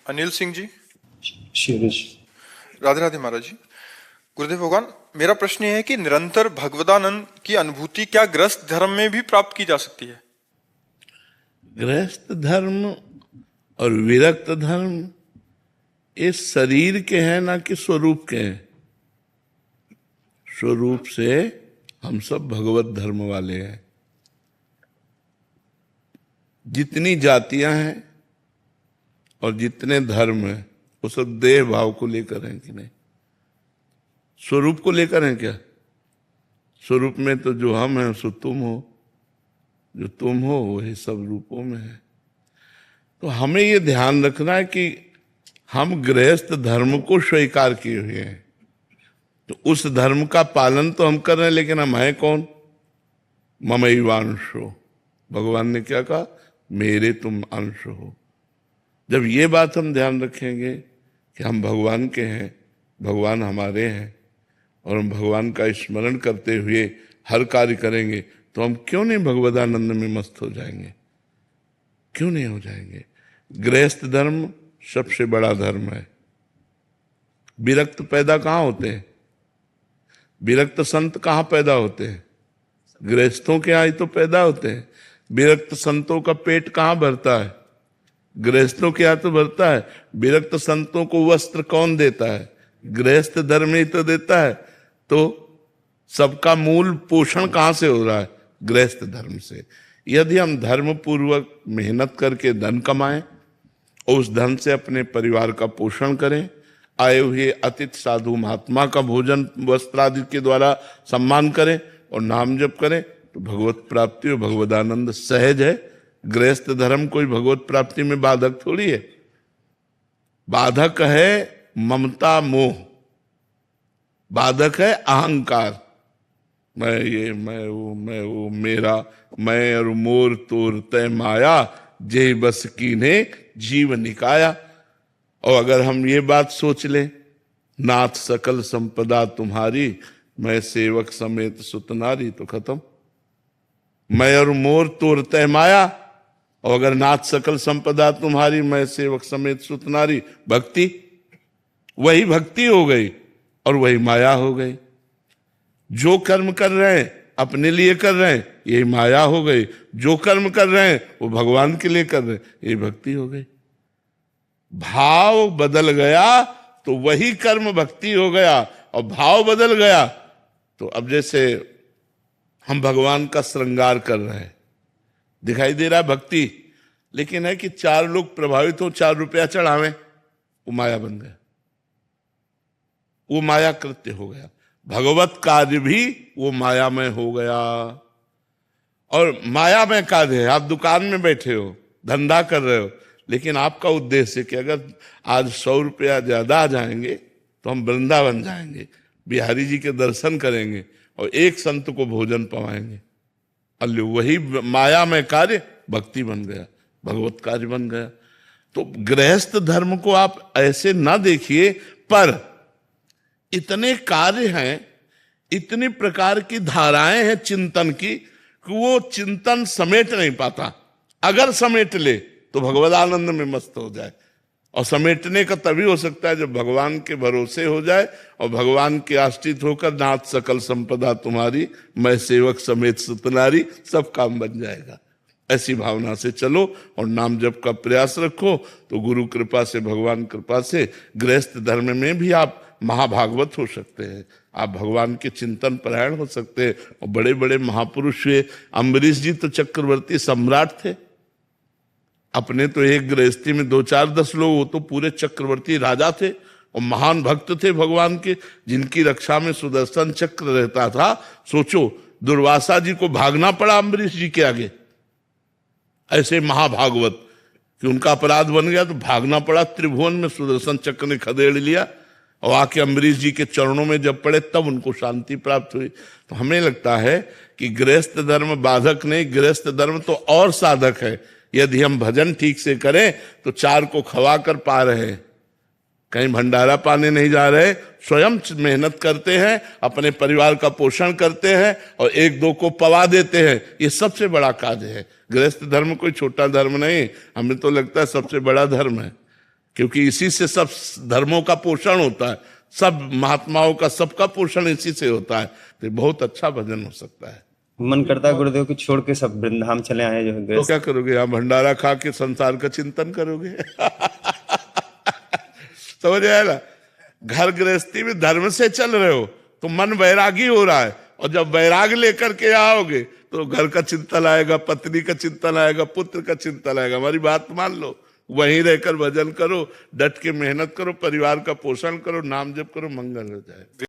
अनिल सिंह जी। शिवरेश। राधे राधे महाराज जी। गुरुदेव भगवान, मेरा प्रश्न ये है कि निरंतर भगवदानंद की अनुभूति क्या गृहस्थ धर्म में भी प्राप्त की जा सकती है? गृहस्थ धर्म और विरक्त धर्म ये शरीर के हैं ना कि स्वरूप के हैं? स्वरूप से हम सब भगवत धर्म वाले हैं। जितनी जातियां हैं और जितने धर्म हैं वो सब देह भाव को लेकर हैं कि नहीं? स्वरूप को लेकर हैं क्या? स्वरूप में तो जो हम हैं सो तुम हो, जो तुम हो वही सब रूपों में है। तो हमें ये ध्यान रखना है कि हम गृहस्थ धर्म को स्वीकार किए हुए हैं, तो उस धर्म का पालन तो हम कर रहे हैं, लेकिन हम हैं कौन? ममैवांशो। भगवान ने क्या कहा? मेरे तुम अंश हो। जब ये बात हम ध्यान रखेंगे कि हम भगवान के हैं, भगवान हमारे हैं, और हम भगवान का स्मरण करते हुए हर कार्य करेंगे, तो हम क्यों नहीं भगवदानंद में मस्त हो जाएंगे? क्यों नहीं हो जाएंगे? गृहस्थ धर्म सबसे बड़ा धर्म है। विरक्त पैदा कहाँ होते हैं? विरक्त संत कहाँ पैदा होते हैं? गृहस्थों के यहाँ ही तो पैदा होते हैं। विरक्त संतों का पेट कहाँ भरता है? गृहस्थों के यहाँ तो भरता है। विरक्त संतों को वस्त्र कौन देता है? गृहस्थ धर्म ही तो देता है। तो सबका मूल पोषण कहाँ से हो रहा है? गृहस्थ धर्म से। यदि हम धर्म पूर्वक मेहनत करके धन कमाएं और उस धन से अपने परिवार का पोषण करें, आए हुए अतिथि साधु महात्मा का भोजन वस्त्र आदि के द्वारा सम्मान करें और नाम जप करें, तो भगवत प्राप्ति और भगवदानंद सहज है। गृहस्थ धर्म कोई भगवत प्राप्ति में बाधक थोड़ी है। बाधक है ममता मोह, बाधक है अहंकार। मैं ये, मैं वो, मेरा, मैं और मोर तोर तय माया, जे बस कीन्हे जीव निकाया। और अगर हम ये बात सोच लें, नाथ सकल संपदा तुम्हारी, मैं सेवक समेत सुतनारी, तो खत्म। मैं और मोर तोर तय माया, और अगर नाथ सकल संपदा तुम्हारी, मैं सेवक समेत सुतनारी, भक्ति, वही भक्ति हो गई और वही माया हो गई। जो कर्म कर रहे हैं अपने लिए कर रहे हैं, यही माया हो गई। जो कर्म कर रहे हैं वो भगवान के लिए कर रहे हैं, यही भक्ति हो गई। भाव बदल गया तो वही कर्म भक्ति हो गया, और भाव बदल गया तो अब जैसे हम भगवान का श्रृंगार कर रहे हैं, दिखाई दे रहा है भक्ति, लेकिन है कि 4 लोग प्रभावित हो, 4 रुपया चढ़ावें, वो माया बन गया, वो माया कृत्य हो गया। भगवत कार्य भी वो माया में हो गया। और माया में कार्य है, आप दुकान में बैठे हो, धंधा कर रहे हो, लेकिन आपका उद्देश्य है कि अगर आज 100 रुपया ज्यादा आ जाएंगे तो हम वृंदावन जाएंगे, बिहारी जी के दर्शन करेंगे और एक संत को भोजन पवाएंगे। अल्ले वही माया में कार्य भक्ति बन गया, भगवत कार्य बन गया। तो गृहस्थ धर्म को आप ऐसे ना देखिए, पर इतने कार्य हैं, इतनी प्रकार की धाराएं हैं चिंतन की, कि वो चिंतन समेट नहीं पाता। अगर समेट ले तो भगवदानंद में मस्त हो जाए। और समेटने का तभी हो सकता है जब भगवान के भरोसे हो जाए और भगवान के आश्रित होकर, नाथ सकल संपदा तुम्हारी, मैं सेवक समेत सुतनारी, सब काम बन जाएगा। ऐसी भावना से चलो और नाम जप का प्रयास रखो, तो गुरु कृपा से, भगवान कृपा से गृहस्थ धर्म में भी आप महाभागवत हो सकते हैं, आप भगवान के चिंतन परायण हो सकते हैं। और बड़े बड़े महापुरुष हुए, अम्बरीश जी तो चक्रवर्ती सम्राट थे। अपने तो एक गृहस्थी में 2, 4, 10 लोग, वो तो पूरे चक्रवर्ती राजा थे और महान भक्त थे भगवान के, जिनकी रक्षा में सुदर्शन चक्र रहता था। सोचो, दुर्वासा जी को भागना पड़ा अम्बरीश जी के आगे, ऐसे महाभागवत, कि उनका अपराध बन गया तो भागना पड़ा। त्रिभुवन में सुदर्शन चक्र ने खदेड़ लिया और आके अम्बरीश जी के चरणों में जब पड़े तब उनको शांति प्राप्त हुई। तो हमें लगता है कि गृहस्थ धर्म बाधक नहीं, गृहस्थ धर्म तो और साधक है। यदि हम भजन ठीक से करें तो 4 को खवा कर पा रहे हैं, कहीं भंडारा पाने नहीं जा रहे, स्वयं मेहनत करते हैं, अपने परिवार का पोषण करते हैं और 1-2 को पवा देते हैं। ये सबसे बड़ा कार्य है। गृहस्थ धर्म कोई छोटा धर्म नहीं, हमें तो लगता है सबसे बड़ा धर्म है। क्योंकि इसी से सब धर्मों का पोषण होता है, सब महात्माओं का सबका पोषण इसी से होता है। तो बहुत अच्छा भजन हो सकता है। मन करता है गुरुदेव को छोड़ के सब वृंदावन चले आए जो तो गृहस्थ। क्या करोगे? यहाँ भंडारा खा के संसार का चिंतन करोगे? समझ आया ना? घर गृहस्थी में धर्म से चल रहे हो तो मन वैरागी हो रहा है, और जब वैराग लेकर के आओगे तो घर का चिंतन आएगा, पत्नी का चिंतन आएगा, पुत्र का चिंतन आएगा। हमारी बात मान लो, वहीं रहकर भजन करो, डट के मेहनत करो, परिवार का पोषण करो, नाम जप करो, मंगल हो जाए।